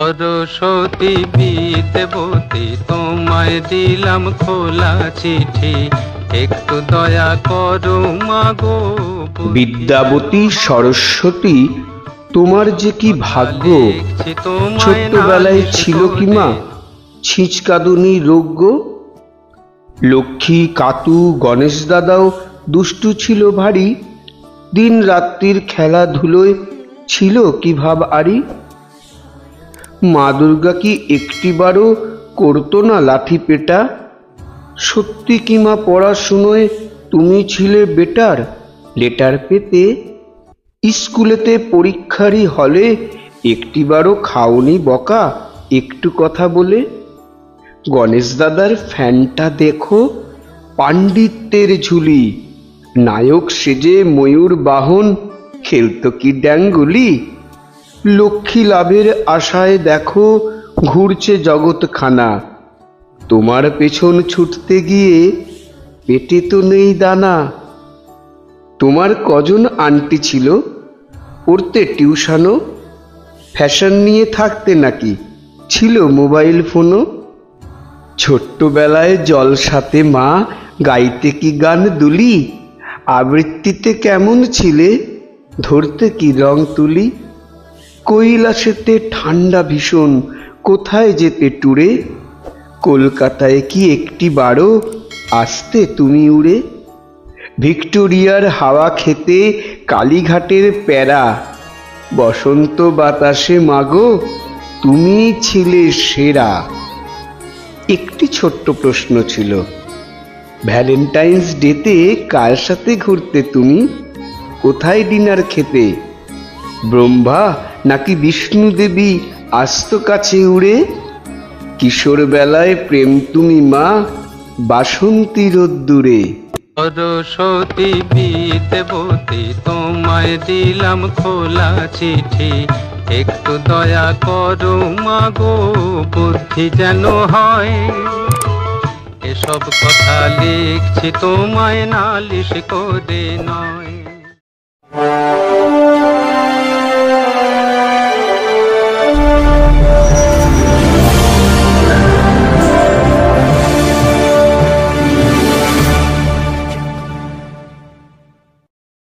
সরস্বতী বিদ্যাবতী তোমায় দিলাম খোলা চিঠি, একটু দয়া করো মাগো। বিদ্যাবতী সরস্বতী তোমার যে কি ভাগ্য, ছোট্টবেলায় ছিল কি মা ছিঁচকাদুনি রোগ্য। লক্ষ্মী কাতু গণেশ দাদাও দুষ্টু ছিল ভারী, দিন রাত্রির খেলাধুলোয় ছিল কি ভাব আরি। মা দুর্গা কি একটিবারও করতো না লাঠি পেটা, সত্যি কি মা পড়াশুনোয় তুমি ছিলে বেটার। লেটার পেতে স্কুলেতে পরীক্ষারই হলে একটিবারও খাওনি বকা একটু কথা বলে। গণেশ দাদার ফ্যানটা দেখো পাণ্ডিত্যের ঝুলি, নায়ক সেজে ময়ূর বাহন খেলতো কি ড্যাঙ্গুলি। লক্ষ্মী লাভের আশায় দেখো ঘুরছে জগৎখানা, তোমার পেছন ছুটতে গিয়ে পেটে তো নেই দানা। তোমার কজন আন্টি ছিল, পড়তে টিউশনও, ফ্যাশন নিয়ে থাকতে নাকি ছিল মোবাইল ফোনও। ছোট্টবেলায় জলসাতে মা গাইতে কি গান দুলি, আবৃত্তিতে কেমন ছিলে ধরতে কি রং তুলি। কৈলাসেতে ঠান্ডা ভীষণ কোথায় যেতে ট্যুরে, কলকাতায় কি একটিবারও আসতে তুমি উড়ে। ভিক্টোরিয়ার হাওয়া খেতে কালীঘাটের প্যারা, বসন্ত বাতাসে মাগো তুমি ছিলে সেরা। একটি ছোট্ট প্রশ্ন ছিল, ভ্যালেন্টাইন্স ডেতে কার সাথে ঘুরতে তুমি, কোথায় ডিনার খেতে, ব্রহ্মা নাকি বিষ্ণু দেবী আসতো কাছে উড়ে। কিশোর বেলায় প্রেম তুমি মা বাসন্তী রোদ্দুরে। সরস্বতী বিদ্যাবতী তোমায় দিলাম খোলা চিঠি, একটু দয়া করো মাগো বুদ্ধি যেন হয়। এসব কথা লিখছি তোমায় নালিশ করে নয়।